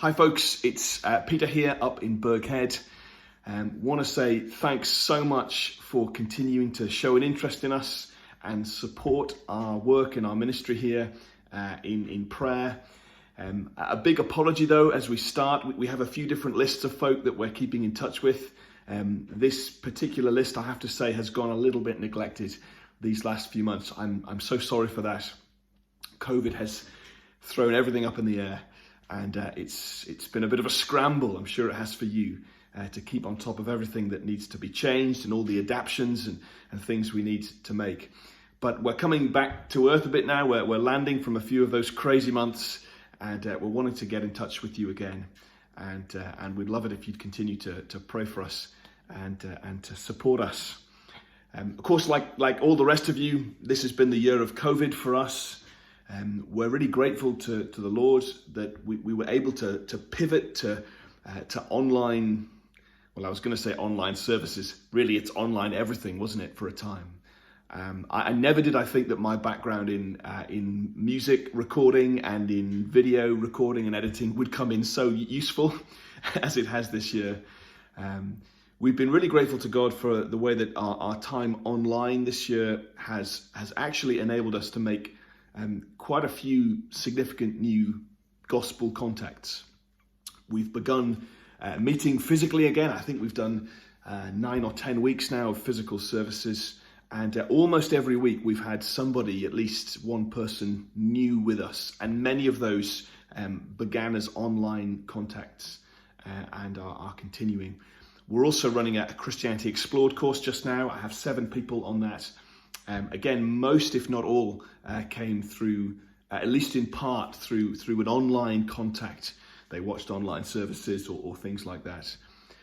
Hi folks, it's Peter here up in Burghead. Want to say thanks so much for continuing to show an interest in us and support our work and our ministry here in prayer. A big apology though as we start. We have a few different lists of folk that we're keeping in touch with. This particular list, I have to say, has gone a little bit neglected these last few months. I'm so sorry for that. COVID has thrown everything up in the air. And it's been a bit of a scramble, I'm sure it has for you, to keep on top of everything that needs to be changed and all the adaptions and things we need to make. But we're coming back to earth a bit now. We're landing from a few of those crazy months, and we're wanting to get in touch with you again. And we'd love it if you'd continue to pray for us and to support us. Of course, like all the rest of you, this has been the year of COVID for us. We're really grateful to the Lord that we were able to pivot to online, well, I was going to say online services. Really, it's online everything, wasn't it, for a time? I never did I think that my background in music recording and in video recording and editing would come in so useful as it has this year. We've been really grateful to God for the way that our time online this year has actually enabled us to make quite a few significant new gospel contacts. We've begun meeting physically again. I think we've done 9 or 10 weeks now of physical services, and almost every week we've had somebody, at least one person, new with us, and many of those began as online contacts and are continuing. We're also running a Christianity Explored course just now. I have 7 people on that. Again, most, if not all, came through, at least in part, through an online contact. They watched online services or things like that.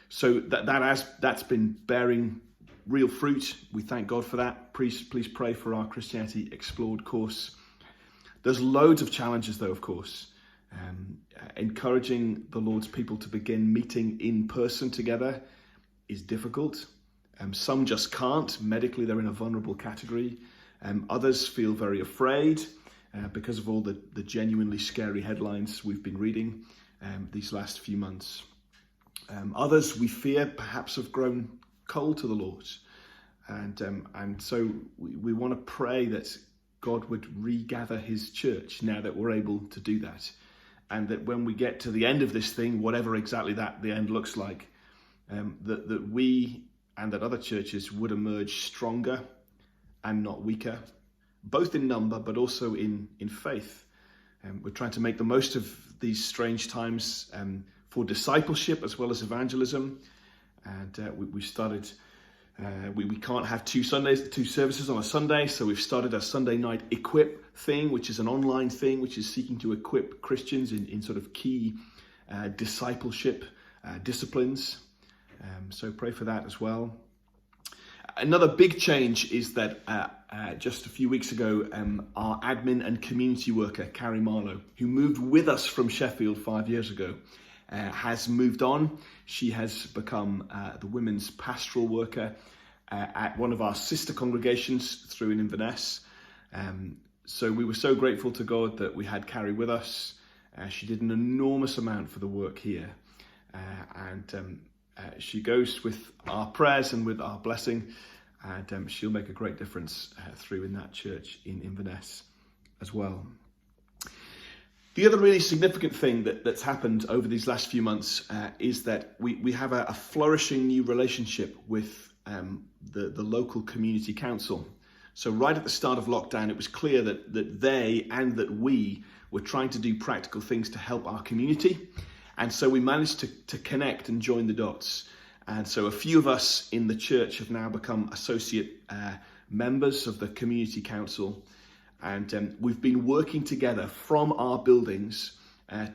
So that's been bearing real fruit. We thank God for that. Please pray for our Christianity Explored course. There's loads of challenges though, of course. Encouraging the Lord's people to begin meeting in person together is difficult. Some just can't. Medically, they're in a vulnerable category. Others feel very afraid because of all the genuinely scary headlines we've been reading these last few months. Others, we fear, perhaps have grown cold to the Lord. And so we want to pray that God would regather his church now that we're able to do that. And that when we get to the end of this thing, whatever exactly the end looks like, that we and that other churches would emerge stronger and not weaker, both in number but also in faith. We're trying to make the most of these strange times for discipleship as well as evangelism. And we started, we can't have two services on a Sunday, so we've started a Sunday night equip thing, which is an online thing, which is seeking to equip Christians in sort of key discipleship disciplines. So pray for that as well. Another big change is that just a few weeks ago, our admin and community worker, Carrie Marlowe, who moved with us from Sheffield 5 years ago, has moved on. She has become the women's pastoral worker at one of our sister congregations through in Inverness. So we were so grateful to God that we had Carrie with us. She did an enormous amount for the work here. She goes with our prayers and with our blessing, and she'll make a great difference through in that church in Inverness as well. The other really significant thing that's happened over these last few months is that we have a flourishing new relationship with the local community council. So right at the start of lockdown, it was clear that they and that we were trying to do practical things to help our community. And so we managed to connect and join the dots. And so a few of us in the church have now become associate members of the community council. And we've been working together from our buildings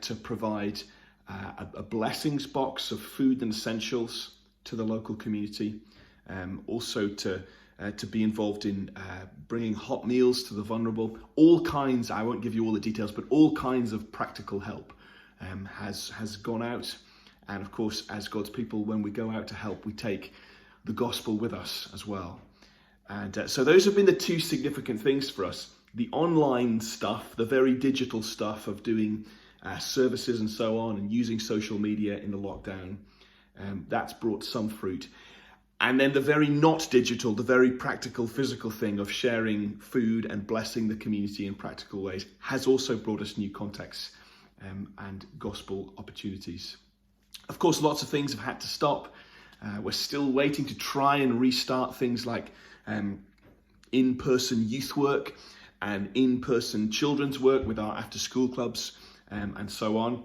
to provide a blessings box of food and essentials to the local community. Also to be involved in bringing hot meals to the vulnerable. All kinds, I won't give you all the details, but all kinds of practical help has gone out. And of course, as God's people, when we go out to help, we take the gospel with us as well. And so those have been the two significant things for us. the online stuff, the very digital stuff of doing services and so on, and using social media in the lockdown, that's brought some fruit. And then the very not digital, the very practical, physical thing of sharing food and blessing the community in practical ways has also brought us new contexts and gospel opportunities. Of course, lots of things have had to stop. We're still waiting to try and restart things like in-person youth work and in-person children's work with our after-school clubs and so on.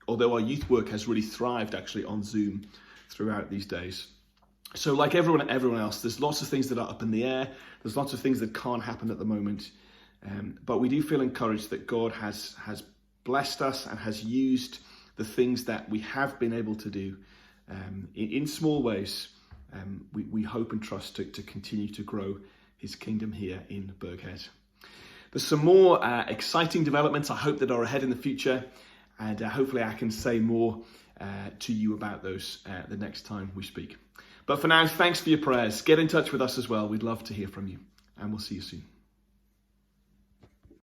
Although our youth work has really thrived actually on Zoom throughout these days. So like everyone else, there's lots of things that are up in the air. There's lots of things that can't happen at the moment. But we do feel encouraged that God has blessed us and has used the things that we have been able to do in small ways. We hope and trust to continue to grow his kingdom here in Burghead. There's some more exciting developments I hope that are ahead in the future, and hopefully I can say more to you about those the next time we speak. But for now, thanks for your prayers. Get in touch with us as well. We'd love to hear from you, and we'll see you soon.